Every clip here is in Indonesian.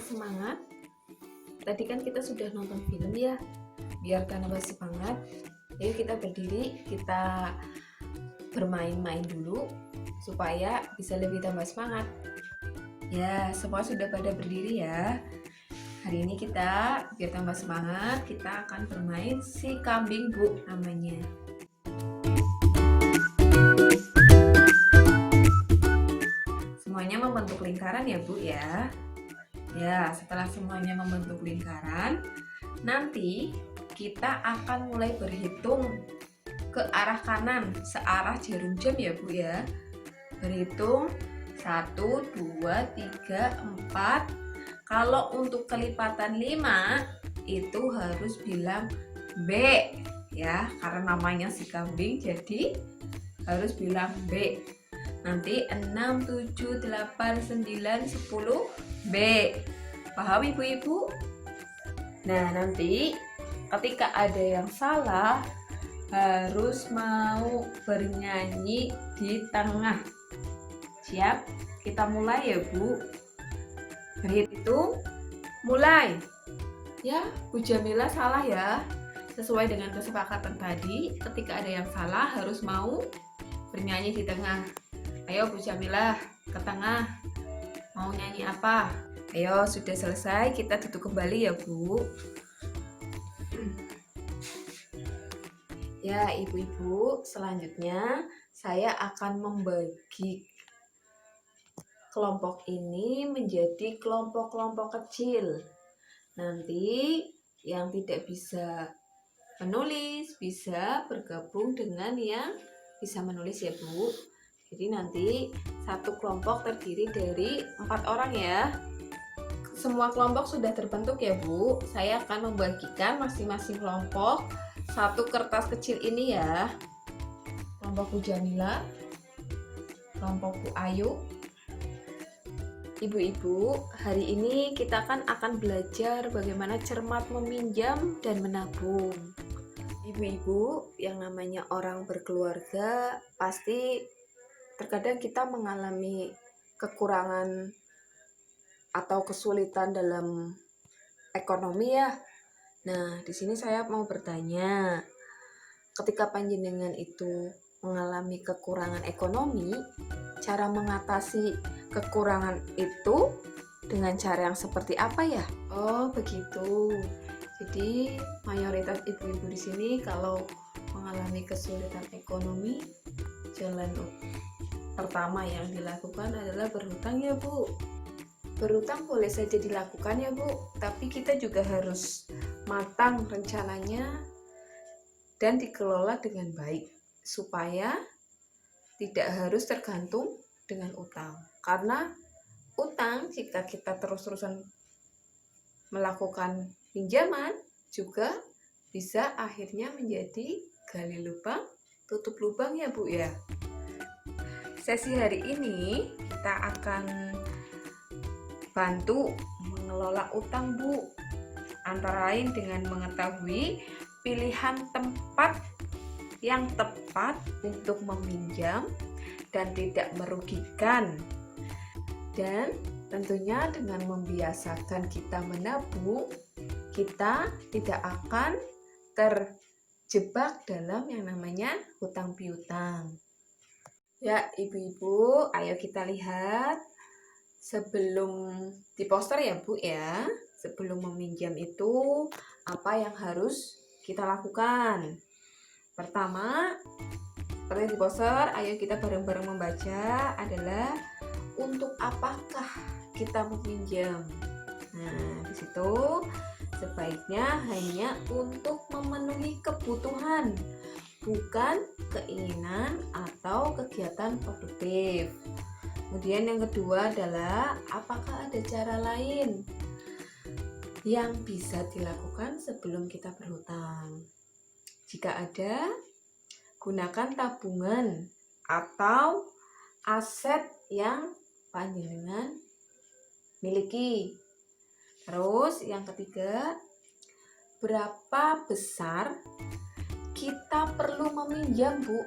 semangat. Tadi kan kita sudah nonton film ya. Biar tambah semangat, ayo kita berdiri, kita bermain-main dulu supaya bisa lebih tambah semangat. Ya, semua sudah pada berdiri ya. Hari ini kita biar tambah semangat, kita akan bermain si kambing Bu namanya. Semuanya membentuk lingkaran ya Bu ya. Ya, setelah semuanya membentuk lingkaran, nanti kita akan mulai berhitung ke arah kanan, searah jarum jam ya Bu ya. Berhitung 1, 2, 3, 4. Kalau untuk kelipatan 5 itu harus bilang B ya, karena namanya si kambing jadi harus bilang B. Nanti 6, 7, 8, 9, 10 B. Paham ibu-ibu? Nah, nanti ketika ada yang salah harus mau bernyanyi di tengah. Siap? Kita mulai ya Bu. Berhitung mulai. Ya, Bu Jamila salah ya. Sesuai dengan kesepakatan tadi, ketika ada yang salah harus mau bernyanyi di tengah. Ayo Bu Jamila ke tengah. Mau nyanyi apa? Ayo, sudah selesai, kita duduk kembali ya Bu. Ya ibu-ibu, selanjutnya saya akan membagi kelompok ini menjadi kelompok-kelompok kecil. Nanti yang tidak bisa menulis bisa bergabung dengan yang bisa menulis ya Bu. Jadi nanti satu kelompok terdiri dari 4 orang ya. Semua kelompok sudah terbentuk ya Bu. Saya akan membagikan masing-masing kelompok satu kertas kecil ini ya. Kelompok Bu Jamila, kelompok Bu Ayu. Ibu-ibu, hari ini kita kan akan belajar bagaimana cermat meminjam dan menabung. Ibu-ibu, yang namanya orang berkeluarga pasti terkadang kita mengalami kekurangan atau kesulitan dalam ekonomi ya. Nah, di sini saya mau bertanya, ketika panjenengan itu mengalami kekurangan ekonomi, cara mengatasi kekurangan itu dengan cara yang seperti apa ya? Oh, begitu. Jadi, mayoritas ibu-ibu di sini kalau mengalami kesulitan ekonomi, jalan pertama yang dilakukan adalah berhutang ya Bu. Berhutang boleh saja dilakukan ya Bu, tapi kita juga harus matang rencananya dan dikelola dengan baik supaya tidak harus tergantung dengan utang. Karena utang jika kita terus-terusan melakukan pinjaman juga bisa akhirnya menjadi gali lubang tutup lubang ya Bu ya. Sesi hari ini kita akan bantu mengelola utang Bu, antara lain dengan mengetahui pilihan tempat yang tepat untuk meminjam dan tidak merugikan, dan tentunya dengan membiasakan kita menabung, kita tidak akan terjebak dalam yang namanya hutang piutang. Ya ibu-ibu, ayo kita lihat sebelum di poster ya Bu ya, sebelum meminjam itu apa yang harus kita lakukan. Pertama, seperti di poster, ayo kita bareng-bareng membaca adalah untuk apakah kita meminjam. Nah, di situ sebaiknya hanya untuk memenuhi kebutuhan, bukan keinginan atau kegiatan produktif. Kemudian yang kedua adalah apakah ada cara lain yang bisa dilakukan sebelum kita berhutang. Jika ada, gunakan tabungan atau aset yang panjenengan miliki. Terus yang ketiga, berapa besar kita perlu meminjam Bu?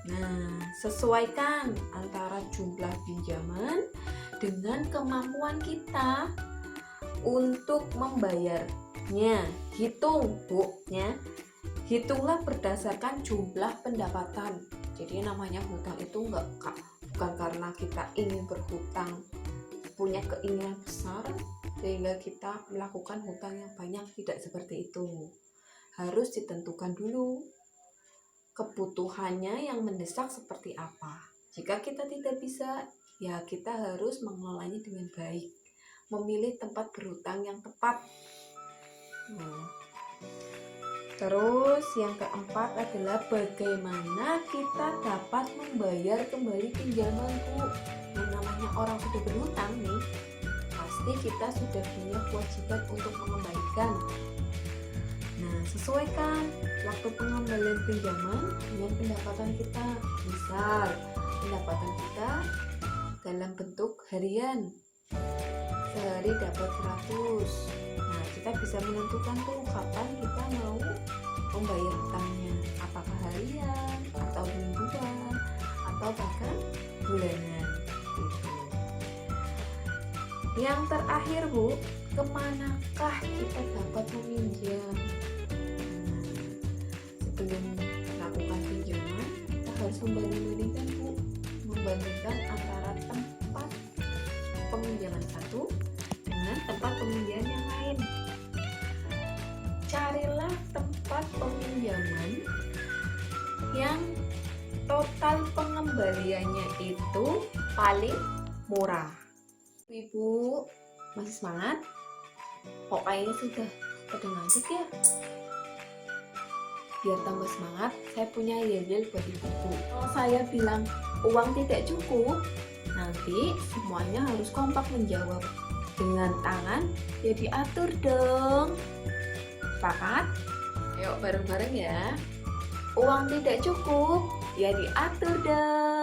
Nah, sesuaikan antara jumlah pinjaman dengan kemampuan kita. Untuk membayarnya, hitung Bu ya. Hitunglah berdasarkan jumlah pendapatan. Jadi namanya hutang itu bukan karena kita ingin berhutang, punya keinginan besar sehingga kita melakukan hutang yang banyak, tidak seperti itu. Harus ditentukan dulu kebutuhannya yang mendesak seperti apa. Jika kita tidak bisa, ya kita harus mengelolanya dengan baik, memilih tempat berhutang yang tepat. Terus yang keempat adalah bagaimana kita dapat membayar kembali pinjaman Bu. Yang namanya orang sudah berhutang nih, pasti kita sudah punya kewajiban untuk mengembalikan. Nah, sesuaikan waktu pengembalian pinjaman dengan pendapatan kita. Misal, pendapatan kita dalam bentuk harian, sehari dapat 100. Nah, kita bisa menentukan tuh kapan kita mau membayar hutangnya, apakah harian atau mingguan atau bahkan bulanan gitu. Yang terakhir Bu, kemanakah kita dapat meminjam? Sebelum melakukan pinjaman, kita harus membanding-bandingkan Bu, membandingkan antara tempat peminjaman satu dengan tempat peminjaman yang lain. Carilah tempat peminjaman yang total pengembaliannya itu paling murah. Ibu masih semangat? Kok kayaknya sudah pada ngantuk ya? Biar tambah semangat, saya punya yel-yel buat ibu. Kalau saya bilang uang tidak cukup, nanti semuanya harus kompak menjawab. Dengan tangan ya diatur dong. Sepakat? Ayo bareng-bareng ya. Uang tidak cukup, ya diatur dong.